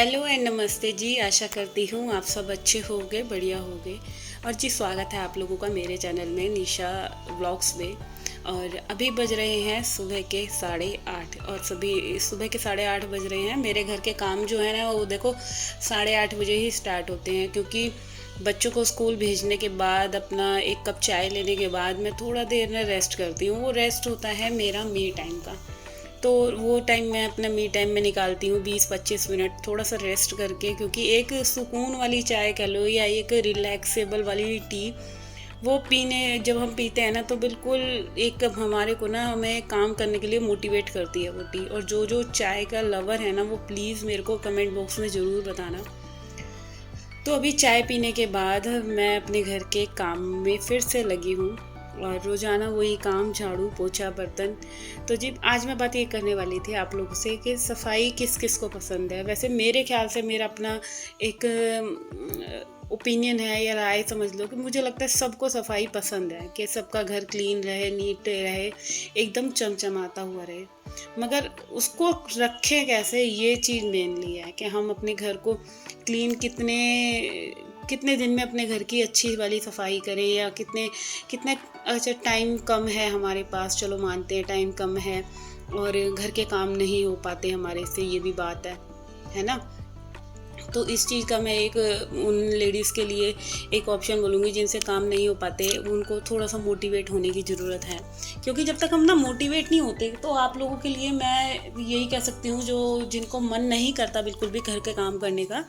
Hello and नमस्ते जी। आशा करती हूँ आप सब अच्छे होंगे, बढ़िया होंगे। और जी स्वागत है आप लोगों का मेरे चैनल में निशा व्लॉग्स में। और अभी बज रहे हैं सुबह के 8:30 और सभी सुबह के 8:30 बज रहे हैं। मेरे घर के काम जो है ना वो देखो 8:30 बजे ही स्टार्ट होते हैं, क्योंकि बच्चों को स्कूल भेजने के बाद अपना एक कप चाय लेने के बाद मैं थोड़ा देर में रेस्ट करती हूँ। वो रेस्ट होता है मेरा मी टाइम का। तो वो टाइम मैं अपना मी टाइम में निकालती हूँ, 20-25 मिनट थोड़ा सा रेस्ट करके, क्योंकि एक सुकून वाली चाय कह लो या एक रिलैक्सेबल वाली टी वो पीने जब हम पीते हैं ना तो बिल्कुल एक हमारे को ना हमें काम करने के लिए मोटिवेट करती है वो टी। और जो जो चाय का लवर है ना वो प्लीज़ मेरे को कमेंट बॉक्स में ज़रूर बताना। तो अभी चाय पीने के बाद मैं अपने घर के काम में फिर से लगी हूँ, और रोज़ाना वही काम, झाड़ू पोछा बर्तन। तो जी आज मैं बात ये करने वाली थी आप लोगों से कि सफाई किस किस को पसंद है। वैसे मेरे ख्याल से मेरा अपना एक ओपिनियन है या राय समझ लो कि मुझे लगता है सबको सफाई पसंद है, कि सबका घर क्लीन रहे, नीट रहे, एकदम चमचमाता हुआ रहे। मगर उसको रखें कैसे, ये चीज़ मेनली है कि हम अपने घर को क्लीन कितने कितने दिन में अपने घर की अच्छी वाली सफाई करें, या कितने कितने अच्छा टाइम कम है हमारे पास, चलो मानते हैं टाइम कम है और घर के काम नहीं हो पाते हमारे से, ये भी बात है ना। तो इस चीज़ का मैं एक उन लेडीज़ के लिए एक ऑप्शन बोलूँगी जिनसे काम नहीं हो पाते, उनको थोड़ा सा मोटिवेट होने की ज़रूरत है। क्योंकि जब तक हम ना मोटिवेट नहीं होते तो आप लोगों के लिए मैं यही कह सकती हूँ, जो जिनको मन नहीं करता बिल्कुल भी घर के काम करने का,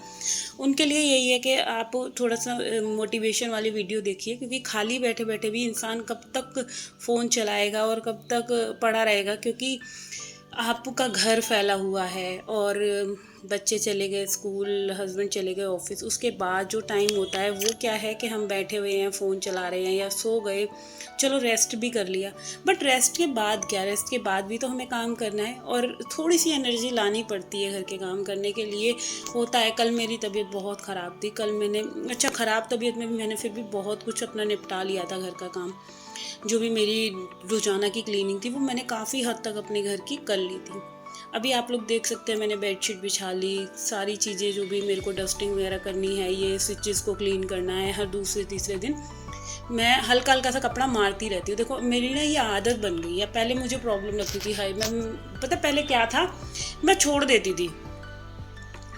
उनके लिए यही है कि आप थोड़ा सा मोटिवेशन वाली वीडियो देखिए। क्योंकि खाली बैठे बैठे भी इंसान कब तक फ़ोन चलाएगा और कब तक पड़ा रहेगा, क्योंकि आपका घर फैला हुआ है और बच्चे चले गए स्कूल, हस्बैंड चले गए ऑफिस, उसके बाद जो टाइम होता है वो क्या है कि हम बैठे हुए हैं, फ़ोन चला रहे हैं या सो गए, चलो रेस्ट भी कर लिया। बट रेस्ट के बाद क्या, रेस्ट के बाद भी तो हमें काम करना है और थोड़ी सी एनर्जी लानी पड़ती है घर के काम करने के लिए। होता है, कल मेरी तबीयत बहुत ख़राब थी, कल मैंने अच्छा ख़राब तबीयत में भी मैंने फिर भी बहुत कुछ अपना निपटा लिया था घर का काम। जो भी मेरी रोज़ाना की क्लीनिंग थी वो मैंने काफ़ी हद तक अपने घर की कर ली थी। अभी आप लोग देख सकते हैं मैंने बेडशीट बिछा ली, सारी चीज़ें जो भी मेरे को डस्टिंग वगैरह करनी है, ये स्विचेस को क्लीन करना है, हर दूसरे तीसरे दिन मैं हल्का हल्का सा कपड़ा मारती रहती हूँ। देखो मेरी ना ये आदत बन गई है। पहले मुझे प्रॉब्लम लगती थी, हाय मैं पता पहले क्या था, मैं छोड़ देती थी,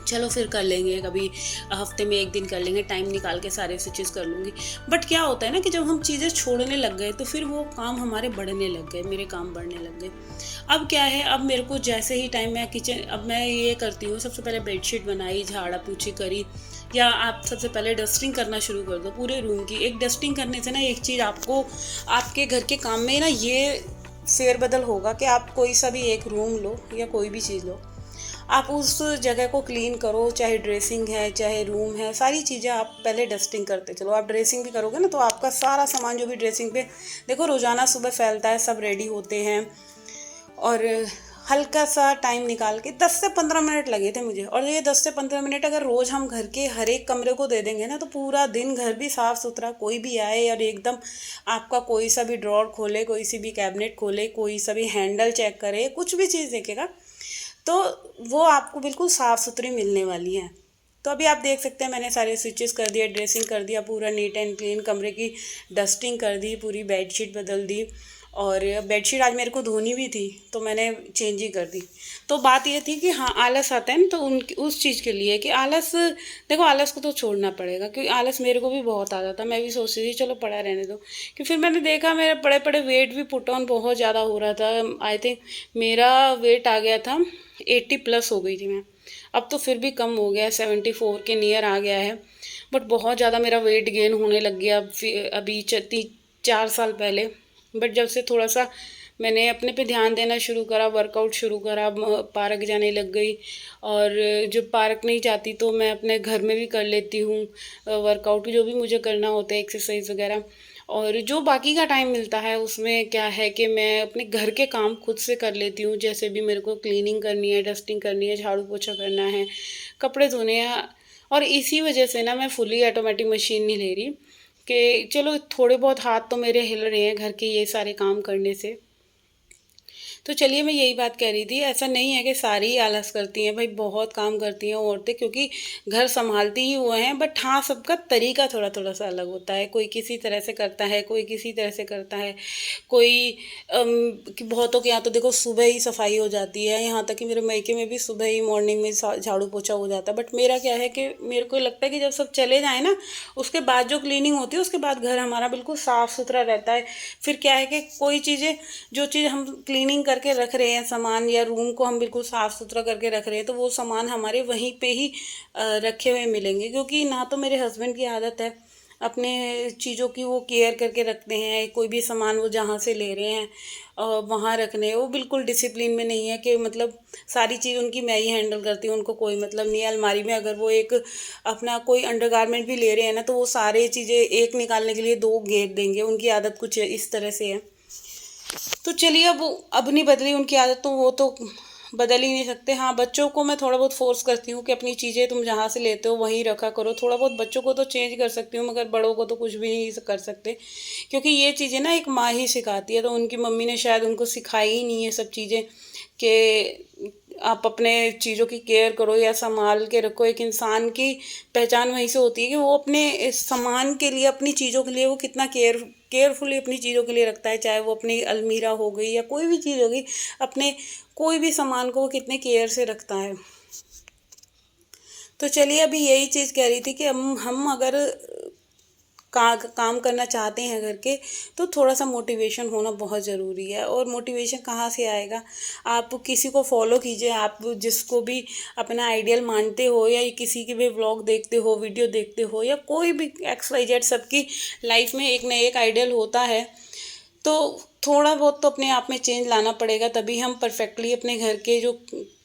चलो फिर कर लेंगे कभी, हफ्ते में एक दिन कर लेंगे, टाइम निकाल के सारे स्विचेस कर लूँगी। बट क्या होता है ना कि जब हम चीज़ें छोड़ने लग गए तो फिर वो काम हमारे बढ़ने लग गए, मेरे काम बढ़ने लग गए। अब क्या है, अब मेरे को जैसे ही टाइम मैं किचन, अब मैं ये करती हूँ, सबसे पहले बेडशीट बनाई, झाड़ा पूछी करी, या आप सबसे पहले डस्टिंग करना शुरू कर दो पूरे रूम की। एक डस्टिंग करने से ना एक चीज़ आपको आपके घर के काम में ना ये फेरबदल होगा कि आप कोई सा भी एक रूम लो या कोई भी चीज़ लो, आप उस जगह को क्लीन करो, चाहे ड्रेसिंग है चाहे रूम है, सारी चीज़ें आप पहले डस्टिंग करते चलो। आप ड्रेसिंग भी करोगे ना तो आपका सारा सामान जो भी ड्रेसिंग पे देखो रोज़ाना सुबह फैलता है, सब रेडी होते हैं। और हल्का सा टाइम निकाल के 10 से 15 मिनट लगे थे मुझे, और ये 10 से 15 मिनट अगर रोज़ हम घर के हर एक कमरे को दे देंगे ना तो पूरा दिन घर भी साफ़ सुथरा, कोई भी आए और एकदम आपका कोई सा भी ड्रॉर खोले, कोई सी भी कैबिनेट खोले, कोई सा भी हैंडल चेक करे, कुछ भी चीज़ देखेगा तो वो आपको बिल्कुल साफ़ सुथरी मिलने वाली है। तो अभी आप देख सकते हैं मैंने सारे स्विचेस कर दिया, ड्रेसिंग कर दिया, पूरा नीट एंड क्लीन, कमरे की डस्टिंग कर दी, पूरी बेडशीट बदल दी। और बेडशीट आज मेरे को धोनी भी थी तो मैंने चेंज ही कर दी। तो बात ये थी कि हाँ आलस आता है ना, तो उन उस चीज़ के लिए कि आलस, देखो आलस को तो छोड़ना पड़ेगा, क्योंकि आलस मेरे को भी बहुत आता था। मैं भी सोचती थी चलो पड़ा रहने दो, कि फिर मैंने देखा मेरे बड़े बड़े वेट भी पुट ऑन बहुत ज़्यादा हो रहा था। आई थिंक मेरा वेट आ गया था 80+ हो गई थी मैं। अब तो फिर भी कम हो गया है, 74 के नियर आ गया है। बट बहुत ज़्यादा मेरा वेट गेन होने लग गया अभी 4 साल पहले। बट जब से थोड़ा सा मैंने अपने पे ध्यान देना शुरू करा, वर्कआउट शुरू करा, पार्क जाने लग गई। और जब पार्क नहीं जाती तो मैं अपने घर में भी कर लेती हूँ वर्कआउट, जो भी मुझे करना होता है, एक्सरसाइज वगैरह। और जो बाकी का टाइम मिलता है उसमें क्या है कि मैं अपने घर के काम खुद से कर लेती हूँ। जैसे भी मेरे को क्लीनिंग करनी है, डस्टिंग करनी है, झाड़ू पोछा करना है, कपड़े धोने हैं। और इसी वजह से ना मैं फुली ऑटोमेटिक मशीन नहीं ले रही, कि चलो थोड़े बहुत हाथ तो मेरे हिल रहे हैं घर के ये सारे काम करने से। तो चलिए मैं यही बात कह रही थी, ऐसा नहीं है कि सारी ही आलस करती हैं भाई, बहुत काम करती हैं औरतें, क्योंकि घर संभालती ही वो हैं। बट हाँ, सबका तरीका थोड़ा थोड़ा सा अलग होता है। कोई किसी तरह से करता है, कोई किसी तरह से करता है। कोई कि बहुतों के यहाँ तो देखो सुबह ही सफाई हो जाती है, यहाँ तक कि मेरे मायके में भी सुबह ही मॉर्निंग में झाड़ू पोछा हो जाता है। बट मेरा क्या है कि मेरे को लगता है कि जब सब चले जाए ना, उसके बाद जो क्लीनिंग होती है, उसके बाद घर हमारा बिल्कुल साफ़ सुथरा रहता है। फिर क्या है कि कोई चीज़ें, जो चीज़ हम क्लीनिंग करके रख रहे हैं सामान, या रूम को हम बिल्कुल साफ़ सुथरा करके रख रहे हैं, तो वो सामान हमारे वहीं पे ही रखे हुए मिलेंगे। क्योंकि ना तो मेरे हस्बैंड की आदत है अपने चीज़ों की वो केयर करके रखते हैं, कोई भी सामान वो जहाँ से ले रहे हैं वहाँ रखने, वो बिल्कुल डिसिप्लिन में नहीं है कि मतलब सारी चीज़ उनकी मैं ही हैंडल करती हूँ, उनको कोई मतलब नहीं है। अलमारी में अगर वो एक अपना कोई अंडरगारमेंट भी ले रहे हैं ना, तो वो सारे चीज़ें एक निकालने के लिए दो घेर देंगे। उनकी आदत कुछ इस तरह से है। तो चलिए, अब नहीं बदली उनकी आदत, तो वो तो बदल ही नहीं सकते। हाँ, बच्चों को मैं थोड़ा बहुत फोर्स करती हूँ कि अपनी चीज़ें तुम जहाँ से लेते हो वहीं रखा करो। थोड़ा बहुत बच्चों को तो चेंज कर सकती हूँ, मगर बड़ों को तो कुछ भी नहीं कर सकते। क्योंकि ये चीज़ें ना एक माँ ही सिखाती है, तो उनकी मम्मी ने शायद उनको सिखाई ही नहीं है सब चीज़ें, कि आप अपने चीज़ों की केयर करो या संभाल के रखो। एक इंसान की पहचान वहीं से होती है कि वो अपने इस सामान के लिए, अपनी चीज़ों के लिए वो कितना केयरफुली अपनी चीज़ों के लिए रखता है। चाहे वो अपनी अलमीरा हो गई या कोई भी चीज़ होगी, अपने कोई भी सामान को वो कितने केयर से रखता है। तो चलिए, अभी यही चीज़ कह रही थी कि हम अगर काम करना चाहते हैं घर के, तो थोड़ा सा मोटिवेशन होना बहुत ज़रूरी है। और मोटिवेशन कहाँ से आएगा? आप किसी को फॉलो कीजिए, आप जिसको भी अपना आइडियल मानते हो, या किसी के भी व्लॉग देखते हो, वीडियो देखते हो, या कोई भी XYZ, सबकी लाइफ में एक न एक आइडियल होता है। तो थोड़ा बहुत तो अपने आप में चेंज लाना पड़ेगा, तभी हम परफेक्टली अपने घर के जो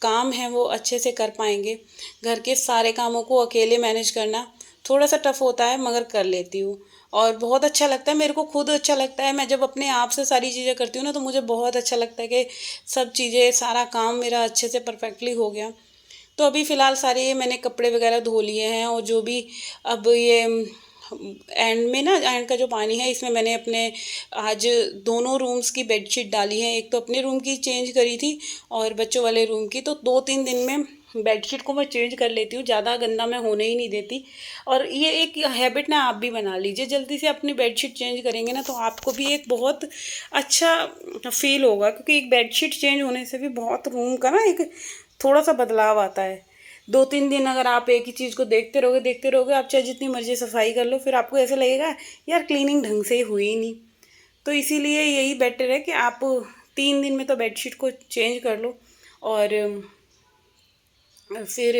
काम हैं वो अच्छे से कर पाएंगे। घर के सारे कामों को अकेले मैनेज करना थोड़ा सा टफ होता है, मगर कर लेती हूँ। और बहुत अच्छा लगता है, मेरे को खुद अच्छा लगता है। मैं जब अपने आप से सारी चीज़ें करती हूँ ना, तो मुझे बहुत अच्छा लगता है कि सब चीज़ें, सारा काम मेरा अच्छे से परफेक्टली हो गया। तो अभी फ़िलहाल सारे ये मैंने कपड़े वगैरह धो लिए हैं, और जो भी अब ये एंड में ना, एंड का जो पानी है, इसमें मैंने अपने आज दोनों रूम्स की बेडशीट डाली है। एक तो अपने रूम की चेंज करी थी और बच्चों वाले रूम की। तो 2-3 दिन में बेडशीट को मैं चेंज कर लेती हूँ, ज़्यादा गंदा मैं होने ही नहीं देती। और ये एक हैबिट ना आप भी बना लीजिए, जल्दी से अपनी बेडशीट चेंज करेंगे ना, तो आपको भी एक बहुत अच्छा फील होगा। क्योंकि एक बेडशीट चेंज होने से भी बहुत रूम का ना एक थोड़ा सा बदलाव आता है। 2-3 दिन अगर आप एक ही चीज़ को देखते रहोगे, आप चाहे जितनी मर्जी सफाई कर लो, फिर आपको ऐसा लगेगा यार क्लीनिंग ढंग से ही हुई ही नहीं। तो इसीलिए यही बेटर है कि आप 3 दिन में तो बेडशीट को चेंज कर लो, और फिर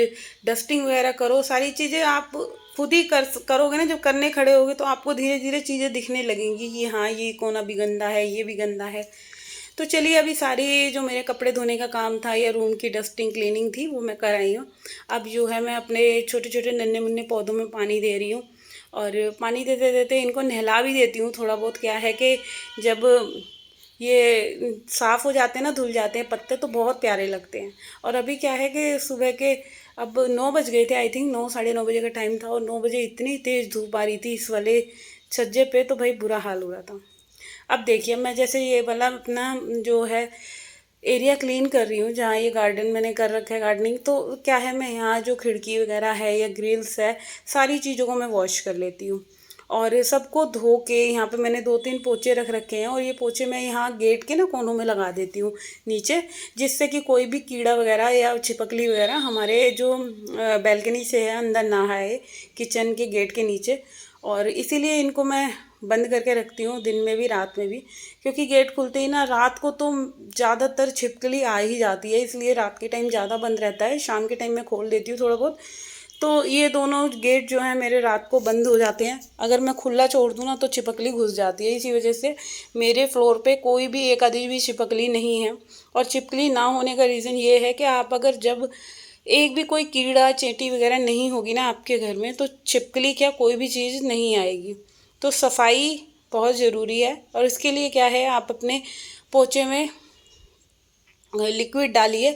डस्टिंग वगैरह करो। सारी चीज़ें आप खुद ही करोगे ना, जब करने खड़े होगे, तो आपको धीरे धीरे चीज़ें दिखने लगेंगी कि हाँ, ये कोना भी गंदा है, ये भी गंदा है। तो चलिए, अभी सारी जो मेरे कपड़े धोने का काम था या रूम की डस्टिंग क्लीनिंग थी, वो मैं कर आई हूँ। अब जो है, मैं अपने छोटे छोटे नन्हे मुन्ने पौधों में पानी दे रही हूँ, और पानी देते देते इनको नहला भी देती हूँ थोड़ा बहुत। क्या है कि जब ये साफ़ हो जाते हैं ना, धुल जाते हैं पत्ते, तो बहुत प्यारे लगते हैं। और अभी क्या है कि सुबह के अब 9 बज गए थे, आई थिंक 9, साढ़े 9 बजे का टाइम था, और 9 बजे इतनी तेज़ धूप आ रही थी इस वाले छज्जे पे, तो भाई बुरा हाल हो रहा था। अब देखिए, मैं जैसे ये वाला अपना जो है एरिया क्लीन कर रही हूँ, जहाँ ये गार्डन मैंने कर रखा है गार्डनिंग, तो क्या है, मैं यहाँ जो खिड़की वगैरह है या ग्रिल्स है, सारी चीज़ों को मैं वॉश कर लेती हूँ। और सबको धो के यहाँ पे मैंने 2-3 पोचे रख रखे हैं, और ये पोचे मैं यहाँ गेट के ना कोनों में लगा देती हूँ नीचे, जिससे कि कोई भी कीड़ा वगैरह या छिपकली वगैरह हमारे जो बैल्कनी से है अंदर ना आए, किचन के गेट के नीचे। और इसीलिए इनको मैं बंद करके रखती हूँ, दिन में भी रात में भी। क्योंकि गेट खुलते ही ना, रात को तो ज़्यादातर छिपकली आ ही जाती है, इसलिए रात के टाइम ज़्यादा बंद रहता है। शाम के टाइम में खोल देती हूँ थोड़ा बहुत। तो ये दोनों गेट जो हैं मेरे रात को बंद हो जाते हैं। अगर मैं खुला छोड़ दूँ ना, तो छिपकली घुस जाती है। इसी वजह से मेरे फ्लोर पे कोई भी एक आधी भी छिपकली नहीं है। और छिपकली ना होने का रीज़न ये है कि आप अगर जब एक भी कोई कीड़ा चींटी वगैरह नहीं होगी ना आपके घर में, तो छिपकली क्या कोई भी चीज़ नहीं आएगी। तो सफाई बहुत ज़रूरी है, और इसके लिए क्या है, आप अपने पोचे में लिक्विड डालिए,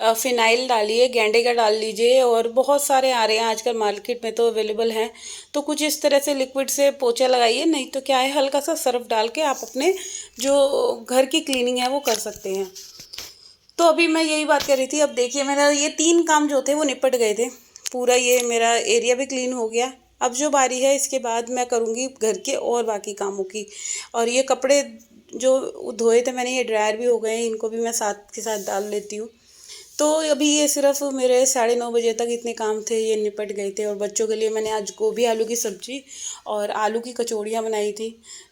फिनाइल डालिए, गेंडे का डाल लीजिए, और बहुत सारे आ रहे हैं आजकल मार्केट में तो अवेलेबल हैं। तो कुछ इस तरह से लिक्विड से पोछा लगाइए, नहीं तो क्या है, हल्का सा सर्फ डाल के आप अपने जो घर की क्लीनिंग है वो कर सकते हैं। तो अभी मैं यही बात कर रही थी। अब देखिए, मेरा ये 3 काम जो थे वो निपट गए थे। पूरा ये मेरा एरिया भी क्लीन हो गया। अब जो बारी है इसके बाद मैं करूँगी घर के और बाकी कामों की। और ये कपड़े जो धोए थे मैंने, ये ड्रायर भी हो गए हैं, इनको भी मैं साथ के साथ डाल लेती हूँ। तो अभी ये सिर्फ मेरे 9:30 बजे तक इतने काम थे, ये निपट गए थे। और बच्चों के लिए मैंने आज गोभी आलू की सब्जी और आलू की कचौड़ियाँ बनाई थी।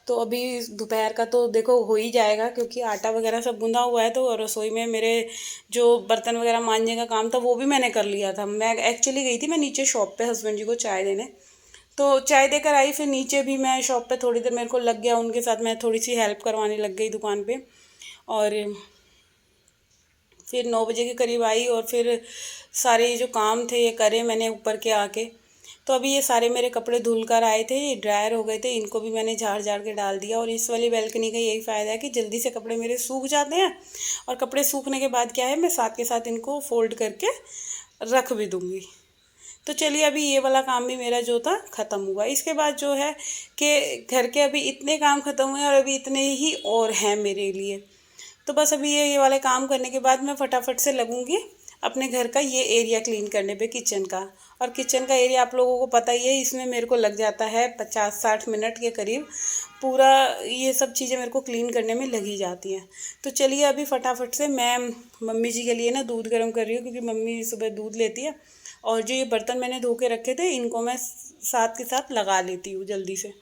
तो अभी दोपहर का तो देखो हो ही जाएगा, क्योंकि आटा वगैरह सब गूंदा हुआ है। तो रसोई में मेरे जो बर्तन वगैरह मांजने का काम था वो भी मैंने कर लिया था। मैं एक्चुअली गई थी मैं नीचे शॉप पे हस्बैंड जी को चाय देने, तो चाय देकर आई। फिर नीचे भी मैं शॉप पे थोड़ी देर मेरे को लग गया, उनके साथ मैं थोड़ी सी हेल्प करवाने लग गई दुकान पे। और फिर 9 बजे के करीब आई, और फिर सारे जो काम थे ये करे मैंने ऊपर के आके। तो अभी ये सारे मेरे कपड़े धुल कर आए थे, ये ड्रायर हो गए थे, इनको भी मैंने झाड़ झाड़ के डाल दिया। और इस वाली बैल्कनी का यही फ़ायदा है कि जल्दी से कपड़े मेरे सूख जाते हैं, और कपड़े सूखने के बाद क्या है, मैं साथ के साथ इनको फोल्ड करके रख भी दूँगी। तो चलिए, अभी ये वाला काम भी मेरा जो था ख़त्म हुआ। इसके बाद जो है कि घर के अभी इतने काम ख़त्म हुए, और अभी इतने ही और हैं मेरे लिए। तो बस अभी ये वाले काम करने के बाद मैं फटाफट से लगूंगी अपने घर का ये एरिया क्लीन करने पे, किचन का। और किचन का एरिया आप लोगों को पता ही है, इसमें मेरे को लग जाता है 50-60 मिनट के करीब। पूरा ये सब चीज़ें मेरे को क्लीन करने में लगी जाती हैं। तो चलिए, अभी फटाफट से मैं मम्मी जी के लिए ना दूध गर्म कर रही हूँ, क्योंकि मम्मी सुबह दूध लेती है। और जो ये बर्तन मैंने धो के रखे थे, इनको मैं साथ के साथ लगा लेती हूँ जल्दी से।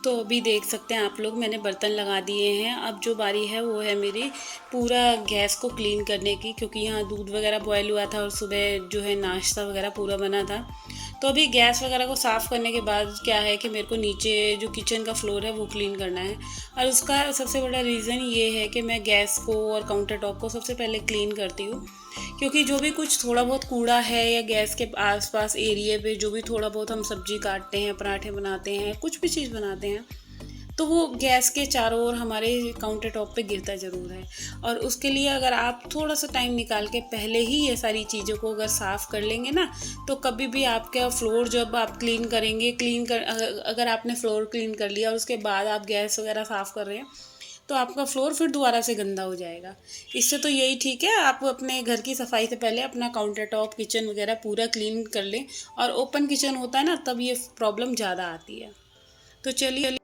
तो अभी देख सकते हैं आप लोग, मैंने बर्तन लगा दिए हैं। अब जो बारी है वो है मेरी पूरा गैस को क्लीन करने की, क्योंकि यहाँ दूध वगैरह बॉयल हुआ था और सुबह जो है नाश्ता वगैरह पूरा बना था। तो अभी गैस वगैरह को साफ़ करने के बाद क्या है कि मेरे को नीचे जो किचन का फ्लोर है वो क्लीन करना है। और उसका सबसे बड़ा रीज़न ये है कि मैं गैस को और काउंटर टॉप को सबसे पहले क्लीन करती हूँ, क्योंकि जो भी कुछ थोड़ा बहुत कूड़ा है या गैस के आसपास एरिया पे जो भी थोड़ा बहुत हम सब्जी काटते हैं, पराठे बनाते हैं, कुछ भी चीज़ बनाते हैं, तो वो गैस के चारों ओर हमारे काउंटर टॉप पे गिरता ज़रूर है। और उसके लिए अगर आप थोड़ा सा टाइम निकाल के पहले ही ये सारी चीज़ों को अगर साफ़ कर लेंगे ना, तो कभी भी आपका फ्लोर जब आप क्लीन करेंगे, अगर आपने फ्लोर क्लीन कर लिया और उसके बाद आप गैस वगैरह साफ़ कर रहे हैं, तो आपका फ्लोर फिर दोबारा से गंदा हो जाएगा। इससे तो यही ठीक है, आप अपने घर की सफाई से पहले अपना काउंटर टॉप, किचन वगैरह पूरा क्लीन कर लें। और ओपन किचन होता है ना, तब ये प्रॉब्लम ज़्यादा आती है। तो चलिए